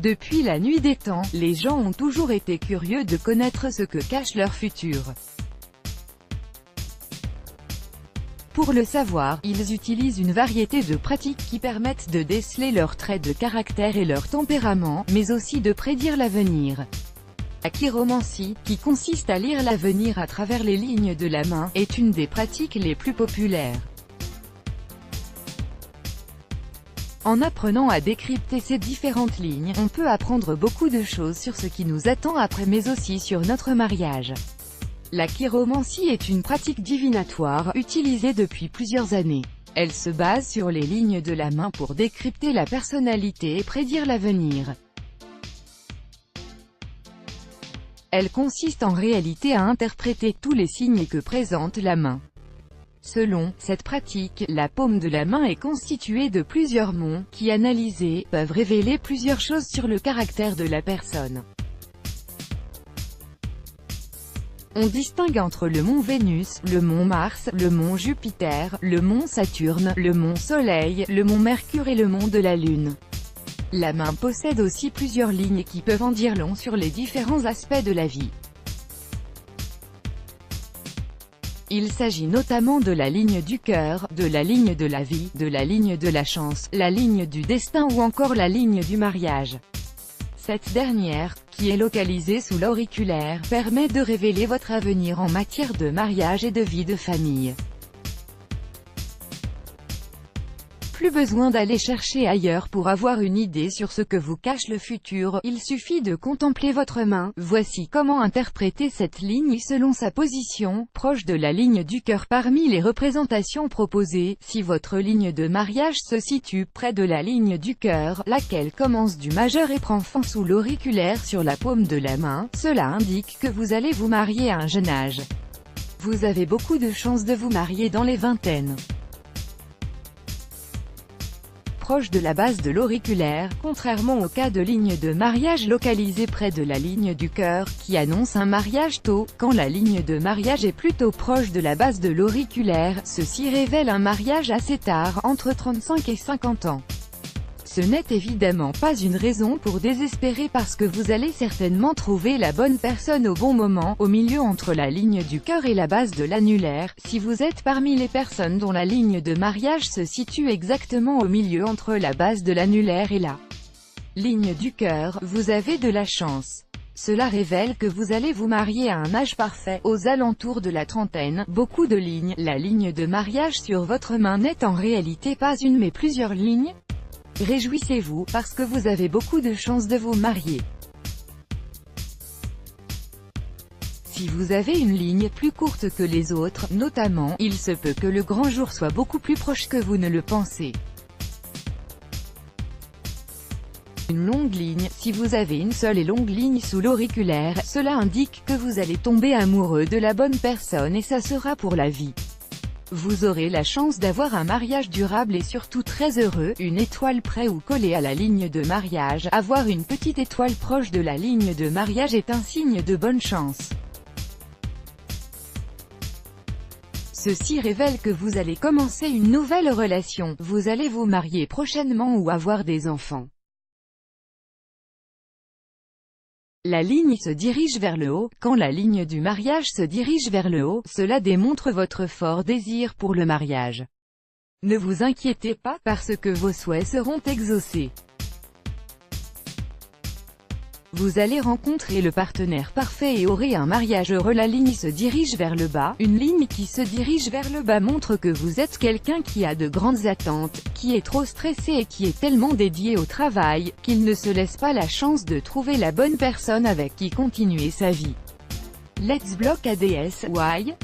Depuis la nuit des temps, les gens ont toujours été curieux de connaître ce que cache leur futur. Pour le savoir, ils utilisent une variété de pratiques qui permettent de déceler leurs traits de caractère et leur tempérament, mais aussi de prédire l'avenir. La chiromancie, qui consiste à lire l'avenir à travers les lignes de la main, est une des pratiques les plus populaires. En apprenant à décrypter ces différentes lignes, on peut apprendre beaucoup de choses sur ce qui nous attend après, mais aussi sur notre mariage. La chiromancie est une pratique divinatoire, utilisée depuis plusieurs années. Elle se base sur les lignes de la main pour décrypter la personnalité et prédire l'avenir. Elle consiste en réalité à interpréter tous les signes que présente la main. Selon cette pratique, la paume de la main est constituée de plusieurs monts, qui analysés, peuvent révéler plusieurs choses sur le caractère de la personne. On distingue entre le mont Vénus, le mont Mars, le mont Jupiter, le mont Saturne, le mont Soleil, le mont Mercure et le mont de la Lune. La main possède aussi plusieurs lignes qui peuvent en dire long sur les différents aspects de la vie. Il s'agit notamment de la ligne du cœur, de la ligne de la vie, de la ligne de la chance, la ligne du destin ou encore la ligne du mariage. Cette dernière, qui est localisée sous l'auriculaire, permet de révéler votre avenir en matière de mariage et de vie de famille. Plus besoin d'aller chercher ailleurs pour avoir une idée sur ce que vous cache le futur, il suffit de contempler votre main. Voici comment interpréter cette ligne selon sa position, proche de la ligne du cœur. Parmi les représentations proposées, si votre ligne de mariage se situe près de la ligne du cœur, laquelle commence du majeur et prend fin sous l'auriculaire sur la paume de la main, cela indique que vous allez vous marier à un jeune âge. Vous avez beaucoup de chances de vous marier dans les vingtaines. Proche de la base de l'auriculaire, contrairement au cas de ligne de mariage localisée près de la ligne du cœur, qui annonce un mariage tôt, quand la ligne de mariage est plutôt proche de la base de l'auriculaire, ceci révèle un mariage assez tard, entre 35 et 50 ans. Ce n'est évidemment pas une raison pour désespérer parce que vous allez certainement trouver la bonne personne au bon moment, au milieu entre la ligne du cœur et la base de l'annulaire, si vous êtes parmi les personnes dont la ligne de mariage se situe exactement au milieu entre la base de l'annulaire et la ligne du cœur, vous avez de la chance. Cela révèle que vous allez vous marier à un âge parfait, aux alentours de la trentaine. Beaucoup de lignes, la ligne de mariage sur votre main n'est en réalité pas une mais plusieurs lignes. Réjouissez-vous, parce que vous avez beaucoup de chances de vous marier. Si vous avez une ligne plus courte que les autres, notamment, il se peut que le grand jour soit beaucoup plus proche que vous ne le pensez. Une longue ligne, si vous avez une seule et longue ligne sous l'auriculaire, cela indique que vous allez tomber amoureux de la bonne personne et ça sera pour la vie. Vous aurez la chance d'avoir un mariage durable et surtout très heureux, une étoile près ou collée à la ligne de mariage. Avoir une petite étoile proche de la ligne de mariage est un signe de bonne chance. Ceci révèle que vous allez commencer une nouvelle relation, vous allez vous marier prochainement ou avoir des enfants. La ligne se dirige vers le haut. Quand la ligne du mariage se dirige vers le haut, cela démontre votre fort désir pour le mariage. Ne vous inquiétez pas, parce que vos souhaits seront exaucés. Vous allez rencontrer le partenaire parfait et aurez un mariage heureux. La ligne se dirige vers le bas. Une ligne qui se dirige vers le bas montre que vous êtes quelqu'un qui a de grandes attentes, qui est trop stressé et qui est tellement dédié au travail, qu'il ne se laisse pas la chance de trouver la bonne personne avec qui continuer sa vie. Let's block ADS. Why?